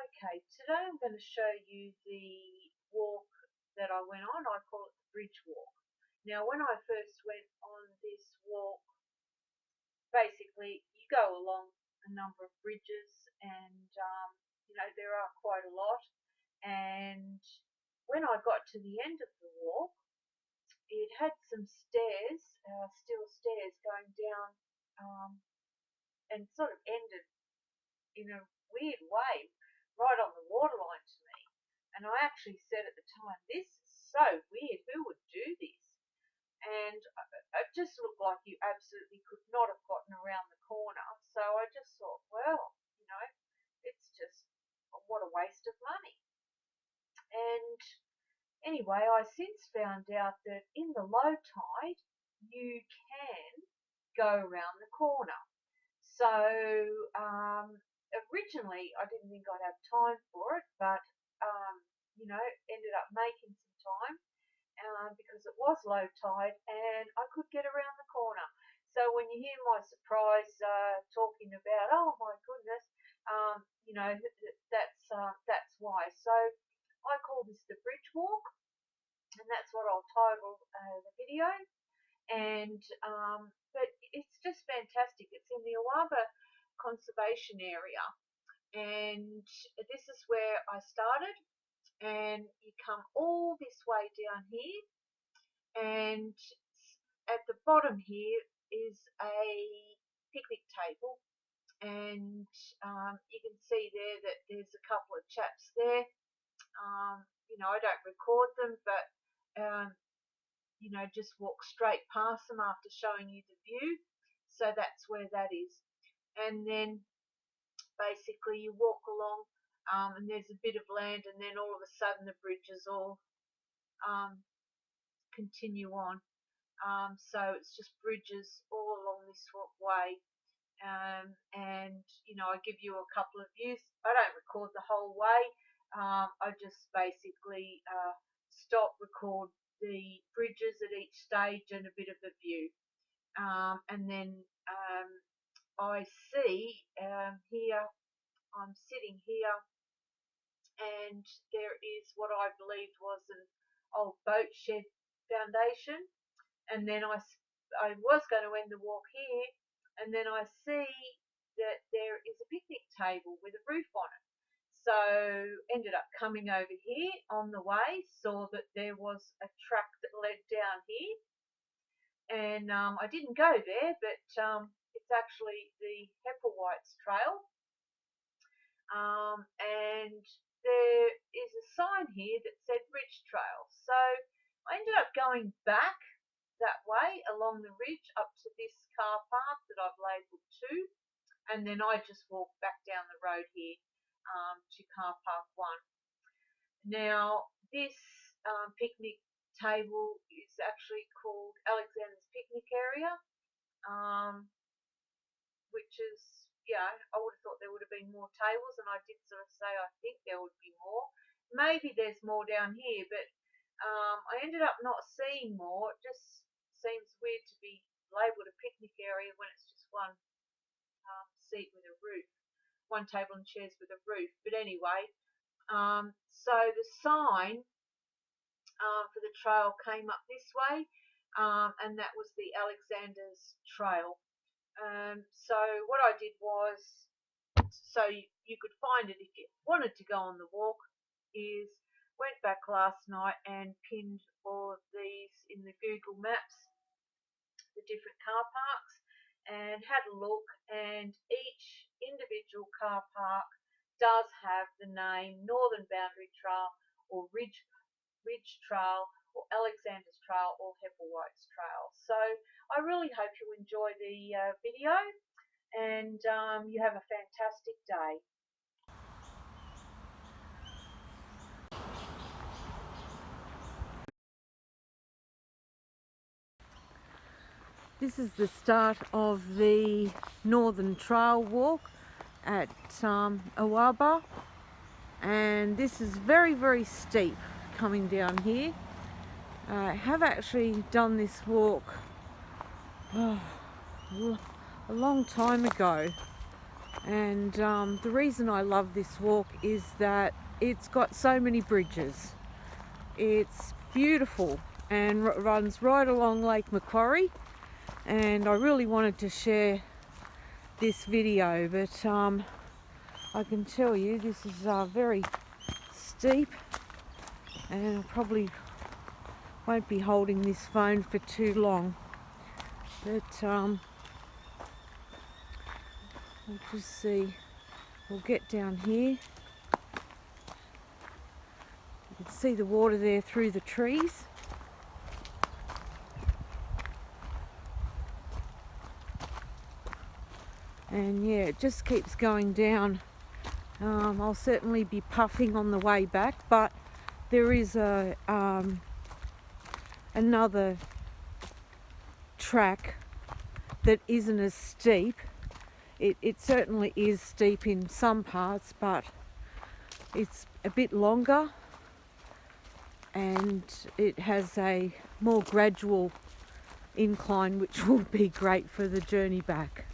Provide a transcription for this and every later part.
Okay, today I'm going to show you the walk that I went on. I call it the bridge walk. Now, when I first went on this walk, basically you go along a number of bridges, and there are quite a lot. And when I got to the end of the walk, it had some stairs, steel stairs going down, and sort of ended in a weird way right on the waterline to me. And I actually said at the time, this is so weird, who would do this? And it just looked like you absolutely could not have gotten around the corner. So I just thought, well, it's just, what a waste of money. And anyway, I since found out that in the low tide, you can go around the corner. So originally I didn't think I'd have time for it, but ended up making some time because it was low tide and I could get around the corner. So when you hear my surprise talking about, oh my goodness, that's why. So I call this the bridge walk, and that's what I'll title the video. And but it's just fantastic. It's in the Awaba Conservation area, and this is where I started. And you come all this way down here, and at the bottom here is a picnic table, and you can see there that there's a couple of chaps there. I don't record them, but just walk straight past them after showing you the view. So that's where that is. And then basically you walk along, and there's a bit of land, and then all of a sudden the bridges all continue on. So it's just bridges all along this way. And I give you a couple of views. I don't record the whole way. I just basically stop, record the bridges at each stage and a bit of a view. And then I see here, I'm sitting here, and there is what I believed was an old boat shed foundation. And then I was going to end the walk here, and then I see that there is a picnic table with a roof on it. So ended up coming over here on the way, saw that there was a track that led down here, and I didn't go there, but it's actually the Hepplewhites Trail, and there is a sign here that said Ridge Trail. So I ended up going back that way along the ridge up to this car park that I've labelled 2, and then I just walked back down the road here to car park 1. Now this picnic table is actually called Alexander's Picnic Area, which is, I would have thought there would have been more tables, and I did sort of say I think there would be more. Maybe there's more down here, but I ended up not seeing more. It just seems weird to be labelled a picnic area when it's just one seat with a roof, one table and chairs with a roof. But anyway, so the sign for the trail came up this way, and that was the Alexander's Trail. So what I did was, so you could find it if you wanted to go on the walk, is went back last night and pinned all of these in the Google Maps, the different car parks, and had a look, and each individual car park does have the name Northern Boundary Trail or Ridge Trail or Alexander's Trail or Hepplewhites Trail. So I really hope you enjoy the video, and you have a fantastic day. This is the start of the Northern Trail walk at Awaba, and this is very, very steep coming down here. I have actually done this walk a long time ago, And the reason I love this walk is that it's got so many bridges. It's beautiful and runs right along Lake Macquarie, and I really wanted to share this video, but I can tell you this is very steep, and I probably won't be holding this phone for too long, but we'll just see. We'll get down here. You can see the water there through the trees. And yeah, it just keeps going down. I'll certainly be puffing on the way back, but there is another track that isn't as steep. It certainly is steep in some parts, but it's a bit longer and it has a more gradual incline, which will be great for the journey back.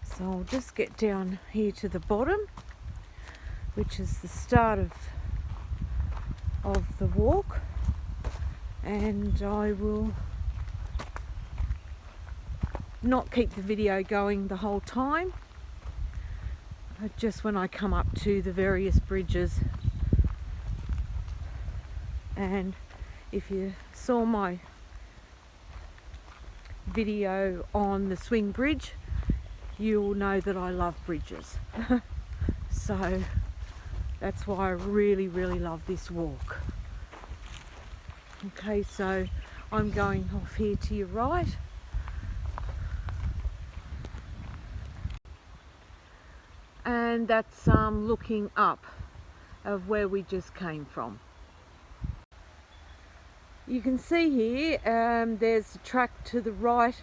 So I'll just get down here to the bottom, which is the start of the walk, and I will not keep the video going the whole time, just when I come up to the various bridges. And if you saw my video on the swing bridge, you will know that I love bridges. So that's why I really love this walk. Okay, so I'm going off here to your right. And that's looking up of where we just came from. You can see here there's a track to the right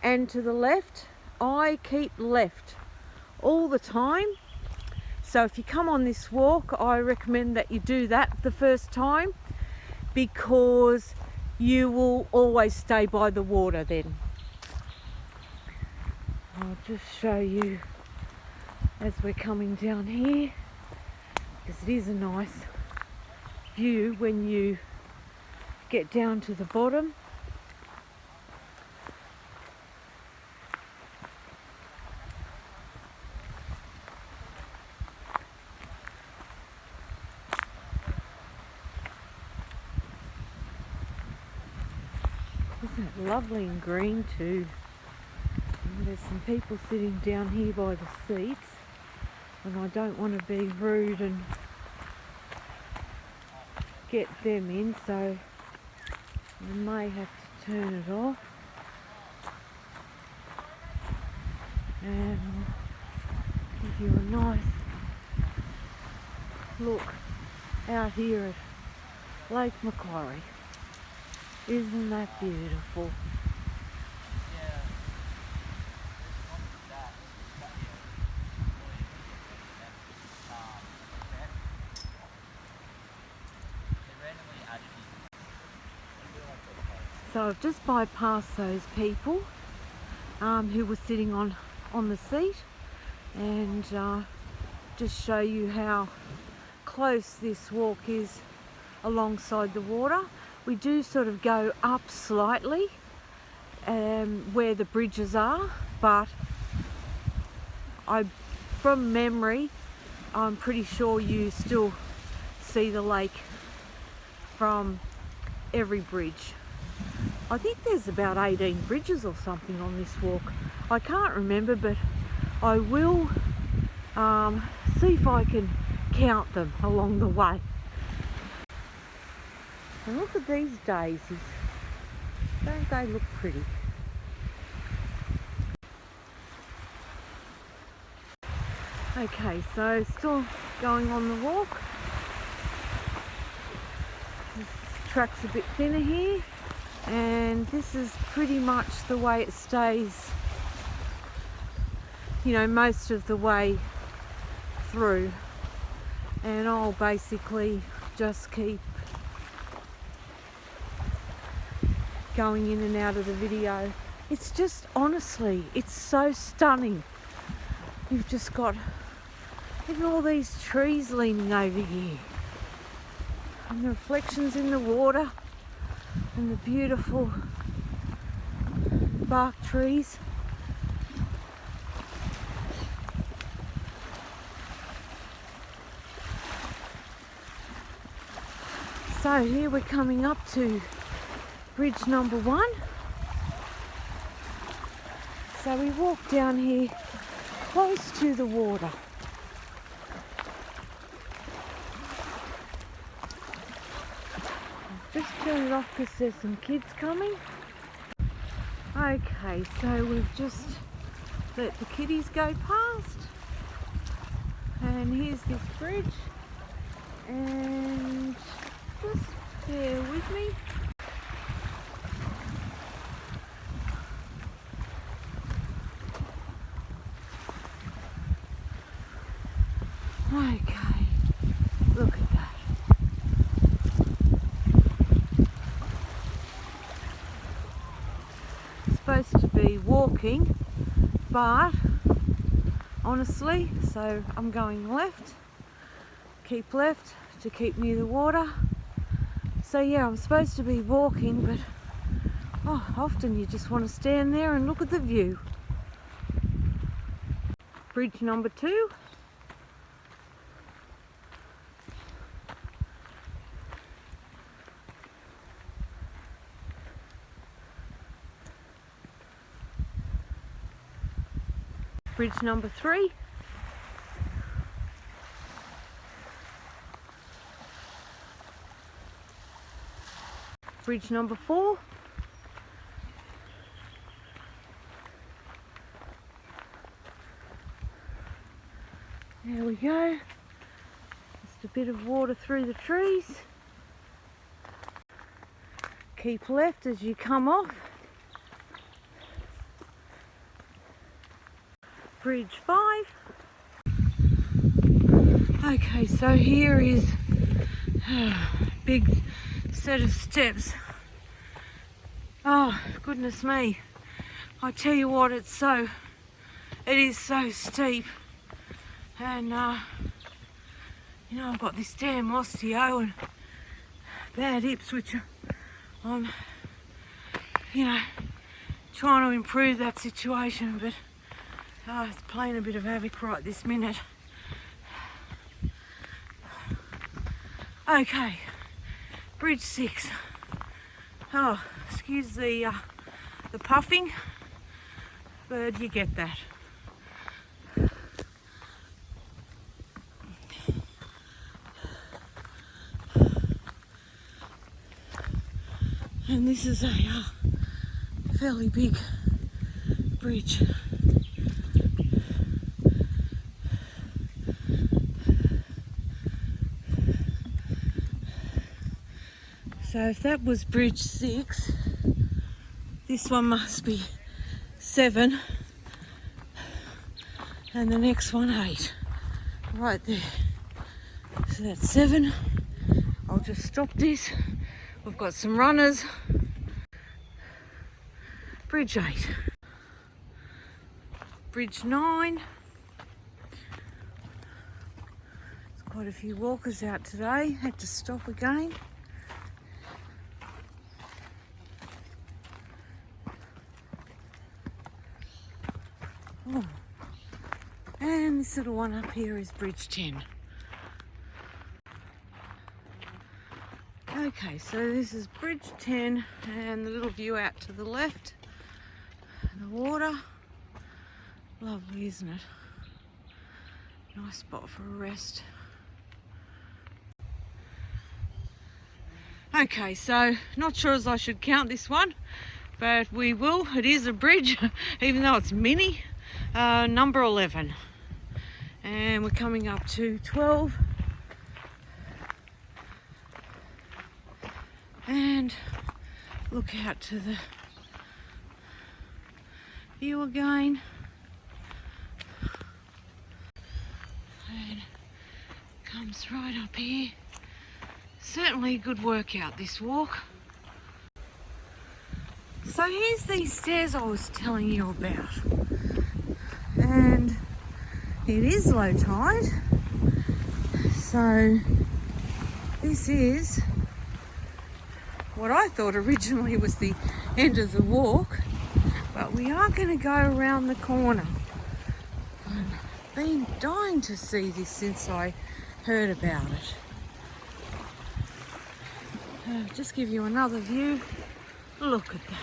and to the left. I keep left all the time, so if you come on this walk, I recommend that you do that the first time, because you will always stay by the water then. I'll just show you as we're coming down here, because it is a nice view when you get down to the bottom. Isn't it lovely and green too? And there's some people sitting down here by the seats, and I don't want to be rude and get them in, so I may have to turn it off. And I'll give you a nice look out here at Lake Macquarie. Isn't that beautiful? So I've just bypassed those people who were sitting on the seat, and just show you how close this walk is alongside the water. We do sort of go up slightly where the bridges are, but from memory, I'm pretty sure you still see the lake from every bridge. I think there's about 18 bridges or something on this walk. I can't remember, but I will see if I can count them along the way. And look at these daisies. Don't they look pretty? Okay, so still going on the walk. This track's a bit thinner here, and this is pretty much the way it stays, you know, most of the way through. And I'll basically just keep going in and out of the video. It's just, honestly, it's so stunning. You've just got even all these trees leaning over here, and the reflections in the water, and the beautiful bark trees. So here we're coming up to bridge number 1. So we walk down here close to the water. Just turn it off because there's some kids coming. Okay, so we've just let the kiddies go past. And here's this bridge. And just bear with me. Okay, look at that. It's supposed to be walking, but honestly, so I'm going left, keep left to keep near the water. So yeah, I'm supposed to be walking, but often you just want to stand there and look at the view. Bridge number 2. Bridge number 3. Bridge number 4. There we go. Just a bit of water through the trees. Keep left as you come off. Bridge 5. Okay, so here is a big set of steps. Oh, goodness me. I tell you what, it is so steep. And, you know, I've got this damn osteo and bad hips, which I'm, you know, trying to improve that situation, but it's playing a bit of havoc right this minute. Okay, bridge 6. Oh, excuse the puffing, but you get that. And this is a fairly big bridge. So if that was bridge 6, this one must be 7, and the next one 8, right there. So that's 7. I'll just stop this. We've got some runners. Bridge 8. Bridge 9. There's quite a few walkers out today. Had to stop again. Oh. And this little one up here is bridge 10. Okay, so this is bridge 10 and the little view out to the left. The water. Lovely, isn't it? Nice spot for a rest. Okay, so not sure as I should count this one, but we will. It is a bridge, even though it's mini. Number 11. And we're coming up to 12. And look out to the view again. And comes right up here. Certainly a good workout, this walk. So here's these stairs I was telling you about, and it is low tide, so this is what I thought originally was the end of the walk, but we are going to go around the corner. I've been dying to see this since I heard about it. Just give you another view. Look at that.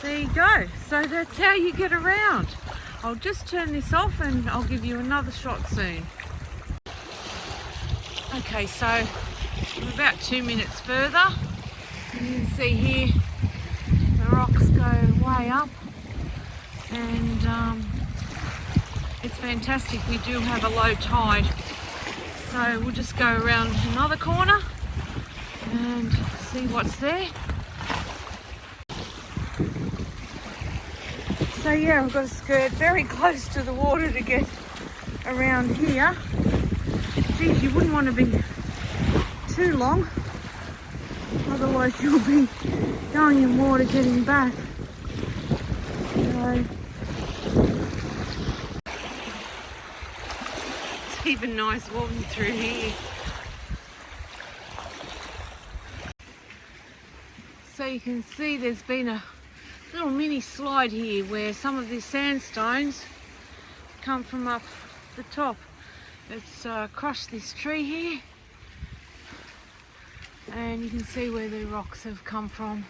There you go. So that's how you get around. I'll just turn this off and I'll give you another shot soon. Okay, so I'm about 2 minutes further. You can see here the rocks go way up, and it's fantastic. We do have a low tide, so we'll just go around another corner and see what's there. So yeah, I've got to skirt very close to the water to get around here. Geez, you wouldn't want to be too long, otherwise you'll be going in water getting back. So it's even nice walking through here. So you can see there's been a little mini slide here where some of these sandstones come from up the top. It's crushed this tree here, and you can see where the rocks have come from.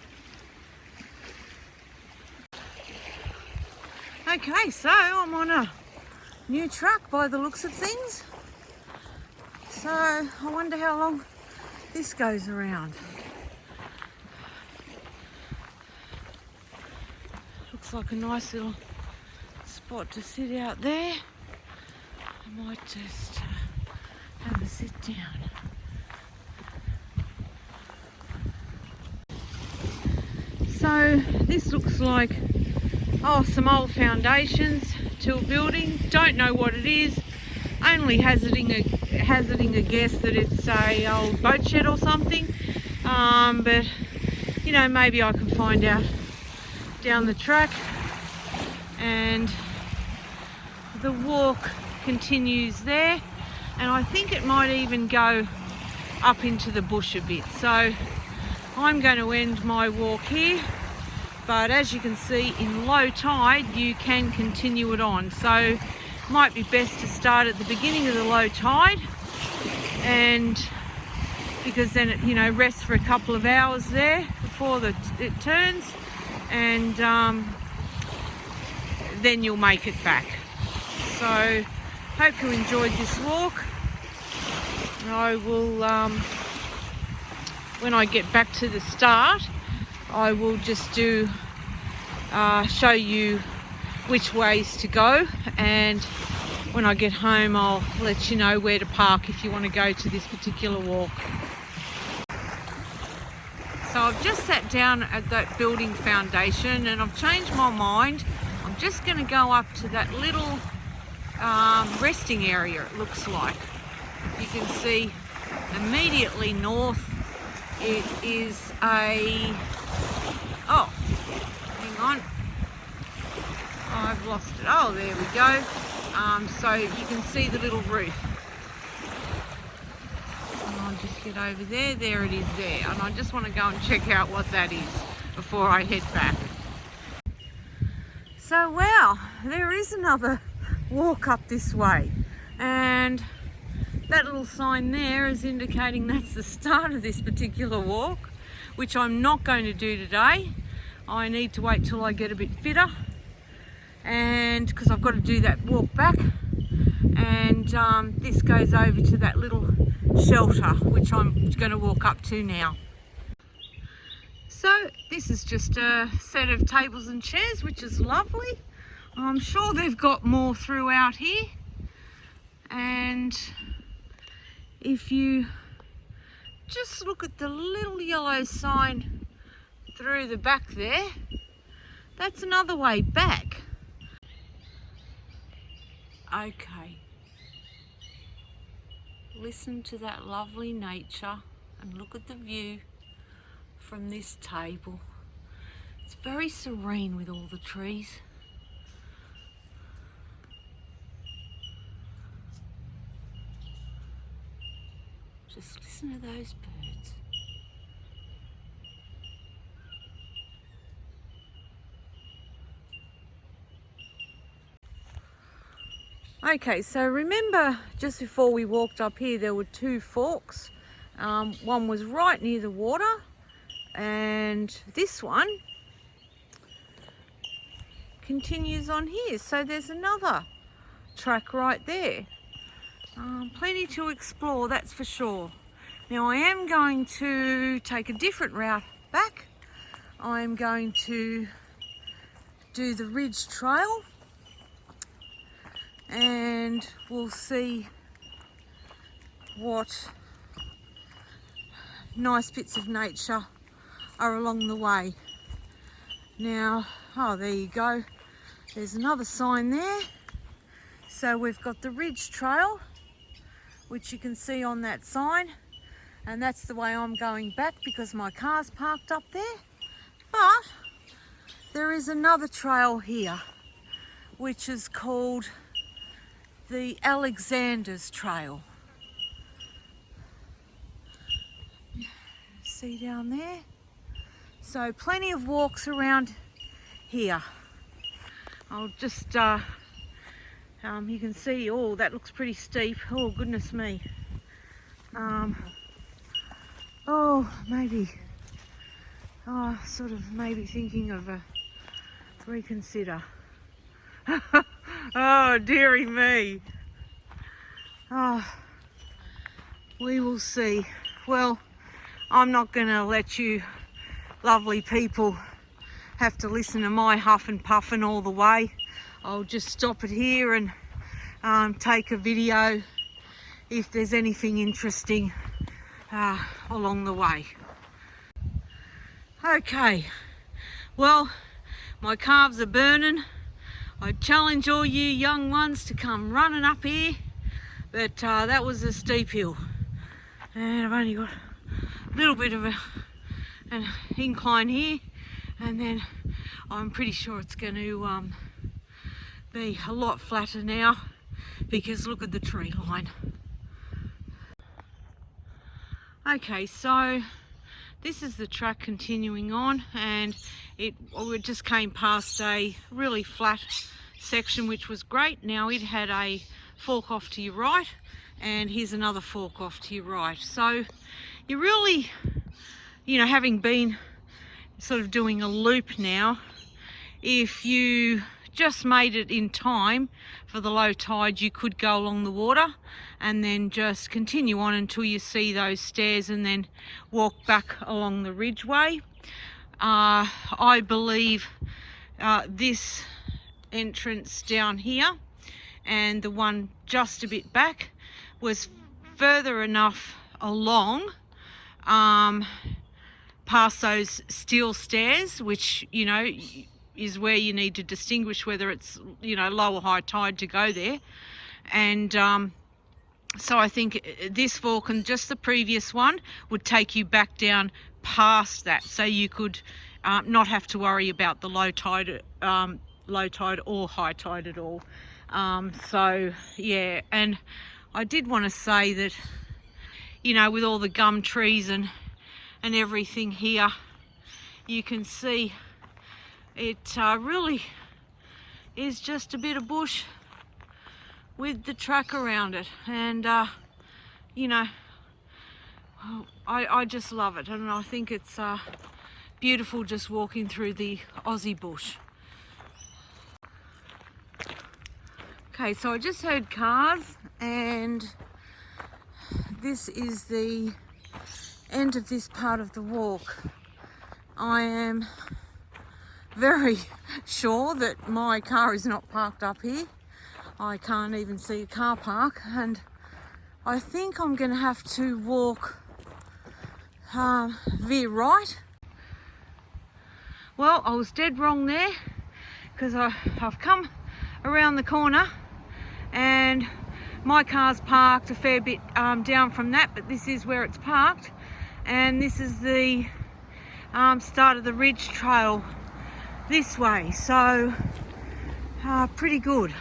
Okay, so I'm on a new track by the looks of things. So I wonder how long this goes around. Looks like a nice little spot to sit out there. I might just have a sit down. So this looks like some old foundations to a building. Don't know what it is. Only hazarding a guess that it's a old boat shed or something. But you know, maybe I can find out down the track. And the walk continues there, and I think it might even go up into the bush a bit. So I'm going to end my walk here, but as you can see, in low tide you can continue it on, so it might be best to start at the beginning of the low tide, and because then it, you know, rests for a couple of hours there before it turns, and then you'll make it back. So hope you enjoyed this walk. I will, when I get back to the start, I will just show you which ways to go, and when I get home I'll let you know where to park if you want to go to this particular walk. So I've just sat down at that building foundation and I've changed my mind. I'm just going to go up to that little resting area, it looks like. You can see immediately north it is a... oh, hang on. I've lost it. Oh, there we go. So you can see the little roof. And I'll just get over there. There it is there. And I just want to go and check out what that is before I head back. So wow, there is another walk up this way, and that little sign there is indicating that's the start of this particular walk, which I'm not going to do today. I need to wait till I get a bit fitter, and because I've got to do that walk back, and this goes over to that little shelter which I'm going to walk up to now. So this is just a set of tables and chairs, which is lovely. I'm sure they've got more throughout here, and if you just look at the little yellow sign through the back there, that's another way back. Okay, listen to that lovely nature and look at the view from this table. It's very serene with all the trees. Just listen to those birds. Okay, so remember just before we walked up here there were two forks. One was right near the water, and this one continues on here. So there's another track right there. Plenty to explore, that's for sure. Now I am going to take a different route back. I'm going to do the Ridge Trail, and we'll see what nice bits of nature are along the way. Now, oh, there you go. There's another sign there. So we've got the Ridge Trail, which you can see on that sign, and that's the way I'm going back because my car's parked up there. But there is another trail here, which is called the Alexander's Trail. See down there? So plenty of walks around here. I'll just, you can see, oh, that looks pretty steep. Oh, goodness me. Sort of maybe thinking of a reconsider. Oh, dearie me. Oh, we will see. Well, I'm not going to let you lovely people have to listen to my huff and puffing all the way. I'll just stop it here and take a video if there's anything interesting along the way. Okay, well, my calves are burning. I challenge all you young ones to come running up here, but that was a steep hill, and I've only got a little bit of an incline here, and then I'm pretty sure it's going to be a lot flatter now because look at the tree line. Okay, so this is the track continuing on, and we just came past a really flat section which was great. Now it had a fork off to your right, and here's another fork off to your right. So you really, having been sort of doing a loop now, if you just made it in time for the low tide, you could go along the water and then just continue on until you see those stairs and then walk back along the Ridgeway. I believe this entrance down here and the one just a bit back was further enough along past those steel stairs, which is where you need to distinguish whether it's low or high tide to go there. And so I think this fork and just the previous one would take you back down past that, so you could not have to worry about the low tide or high tide at all. So yeah, and I did want to say that with all the gum trees and everything here, you can see it really is just a bit of bush with the track around it, and I just love it, and I think it's beautiful just walking through the Aussie bush. Okay, so I just heard cars, and this is the end of this part of the walk. I am very sure that my car is not parked up here. I can't even see a car park, and I think I'm going to have to walk veer right. Well, I was dead wrong there, because I've come around the corner and My car's parked a fair bit down from that, but this is where it's parked, and this is the start of the Ridge Trail this way, so pretty good.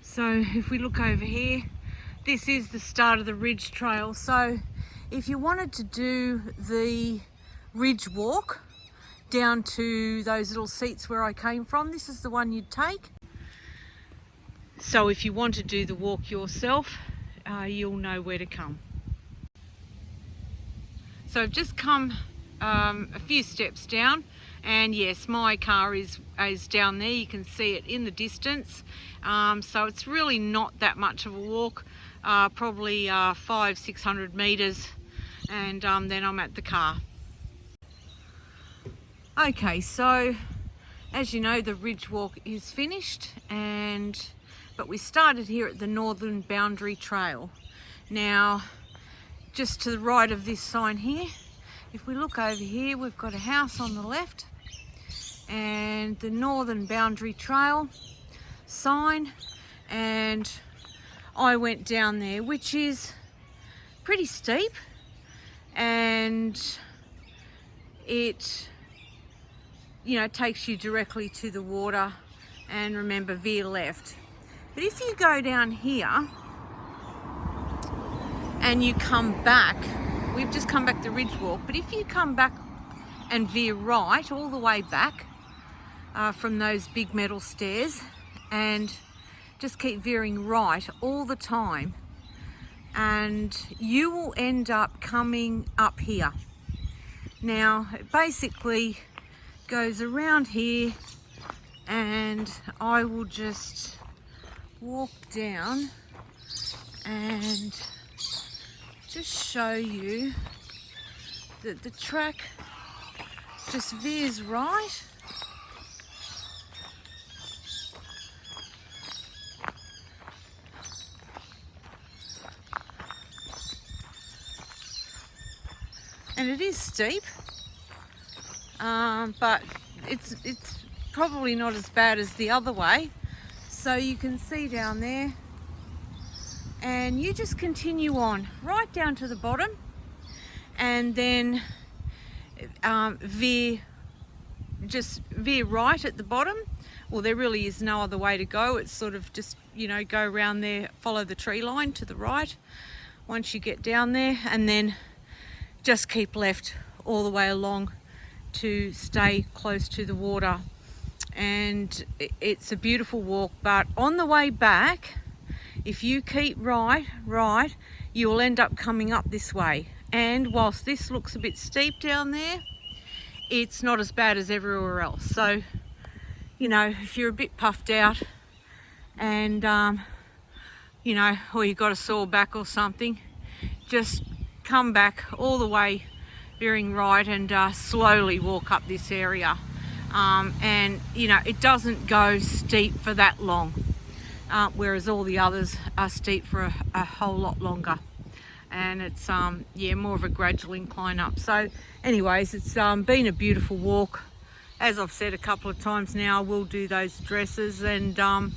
So if we look over here, this is the start of the Ridge Trail. So if you wanted to do the Ridge Walk down to those little seats where I came from, this is the one you'd take. So if you want to do the walk yourself, you'll know where to come. So I've just come a few steps down, and yes, my car is down there. You can see it in the distance. So it's really not that much of a walk, probably 500-600 metres, and then I'm at the car. Okay, so as you know, the Ridge Walk is finished, but we started here at the Northern Boundary Trail. Now, just to the right of this sign here, if we look over here, we've got a house on the left and the Northern Boundary Trail sign, and I went down there, which is pretty steep, and it, you know, takes you directly to the water. And remember, veer left. But if you go down here and you come back, we've just come back the Ridge Walk, but if you come back and veer right all the way back from those big metal stairs, and just keep veering right all the time, and you will end up coming up here. Now, it basically goes around here, and I will just walk down and just show you that the track just veers right. And it is steep, but it's probably not as bad as the other way. So you can see down there, and you just continue on right down to the bottom, and then veer right at the bottom. Well, there really is no other way to go. It's sort of just, you know, go around there, follow the tree line to the right once you get down there, and then just keep left all the way along to stay close to the water. And it's a beautiful walk, but on the way back, if you keep right, you will end up coming up this way. And whilst this looks a bit steep down there, it's not as bad as everywhere else. So, you know, if you're a bit puffed out and, you know, or you've got a sore back or something, just come back all the way, veering right, and slowly walk up this area. And, you know, it doesn't go steep for that long, whereas all the others are steep for a whole lot longer. And it's, yeah, more of a gradual incline up. So anyways, it's been a beautiful walk. As I've said a couple of times now, I will do those dresses, and I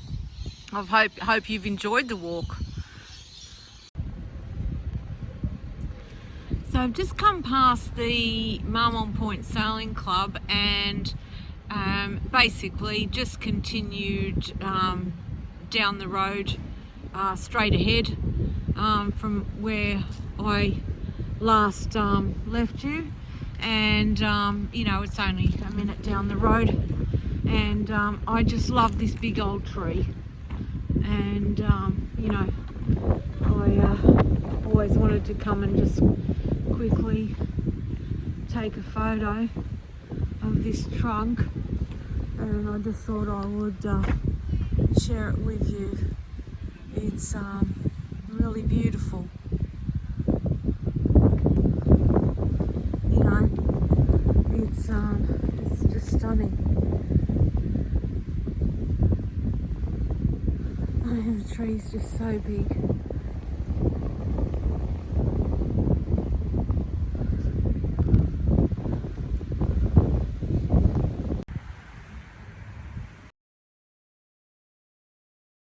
hope you've enjoyed the walk. So I've just come past the Marmong Point Sailing Club, and basically just continued down the road straight ahead from where I last left you, and you know, it's only a minute down the road, and I just love this big old tree, and you know, I always wanted to come and just quickly take a photo of this trunk, and I just thought I would share it with you. It's really beautiful, you know, it's just stunning. I mean, the tree's just so big.